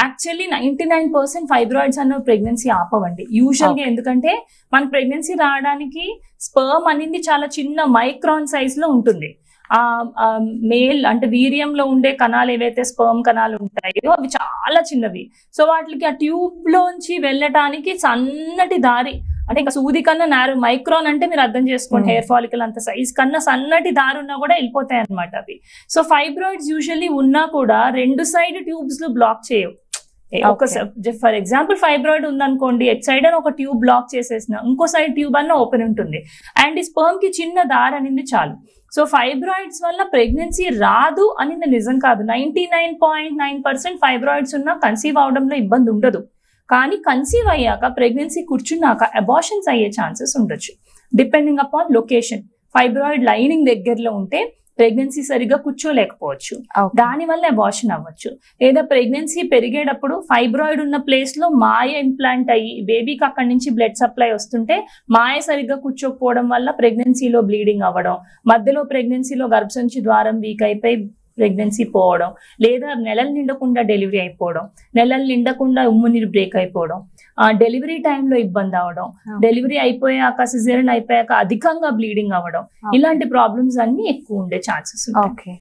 Actually 99% fibroids అన్న pregnancy ఆపవండి usual గా. ఎందుకంటే మన ప్రెగ్నెన్సీ రావడానికి స్పర్మ్ అనేది చాలా చిన్న మైక్రాన్ సైజ్ లో ఉంటుంది. మేల్ అంటే వీర్యంలో ఉండే కణాలు ఏవైతే స్పర్మ్ కణాలు ఉంటాయో అవి చాలా చిన్నవి. సో వాటికి ఆ ట్యూబ్ లోంచి వెళ్ళటానికి సన్నటి దారి, అంటే ఇంకా సూది కన్నా నారు, మైక్రాన్ అంటే మీరు అర్థం చేసుకోండి, హెయిర్ ఫాలికల్ అంత సైజ్ కన్నా సన్నటి దారి ఉన్నా కూడా వెళ్ళిపోతాయి అనమాట అవి. సో ఫైబ్రాయిడ్స్ యూజువల్లీ ఉన్నా కూడా 2 సైడ్ ట్యూబ్స్ లో బ్లాక్ చేయవు. ఫర్ ఎగ్జాంపుల్ ఫైబ్రాయిడ్ ఉందనుకోండి, ఎట్ సైడ్ అని ఒక ట్యూబ్ బ్లాక్ చేసేసిన ఇంకో సైడ్ ట్యూబ్ అన్న ఓపెన్ ఉంటుంది, అండ్ ఈ స్పర్మ్ కి చిన్న దారి అనేది చాలు. సో ఫైబ్రాయిడ్స్ వల్ల ప్రెగ్నెన్సీ రాదు అనేది నిజం కాదు. 99.9% ఫైబ్రాయిడ్స్ ఉన్నా కన్సీవ్ అవడంలో ఇబ్బంది ఉండదు. కానీ కన్సీవ్ అయ్యాక ప్రెగ్నెన్సీ కూర్చున్నాక అబార్షన్స్ అయ్యే ఛాన్సెస్ ఉండొచ్చు, depending upon location. Fibroid lining దగ్గరలో ఉంటే ప్రెగ్నెన్సీ సరిగ్గా కూర్చోలేకపోవచ్చు, దానివల్ల అబార్షన్ అవ్వచ్చు. లేదా ప్రెగ్నెన్సీ పెరిగేటప్పుడు ఫైబ్రాయిడ్ ఉన్న ప్లేస్ లో మాయ ఇంప్లాంట్ అయ్యి బేబీకి అక్కడి నుంచి బ్లడ్ సప్లై వస్తుంటే మాయ సరిగ్గా కూర్చోకపోవడం వల్ల ప్రెగ్నెన్సీలో బ్లీడింగ్ అవ్వడం, మధ్యలో ప్రెగ్నెన్సీలో గర్భసంచి ద్వారం వీక్ అయిపోయి ప్రెగ్నెన్సీ పోవడం, లేదా నెలలు నిండకుండా డెలివరీ అయిపోవడం, నెలలు నిండకుండా ఉమ్మునీరు బ్రేక్ అయిపోవడం, డెలివరీ టైంలో ఇబ్బంది అవడం, డెలివరీ అయిపోయాక సిజేరియన్ అయిపోయాక అధికంగా బ్లీడింగ్ అవ్వడం, ఇలాంటి ప్రాబ్లమ్స్ అన్ని ఎక్కువ ఉండే ఛాన్సెస్.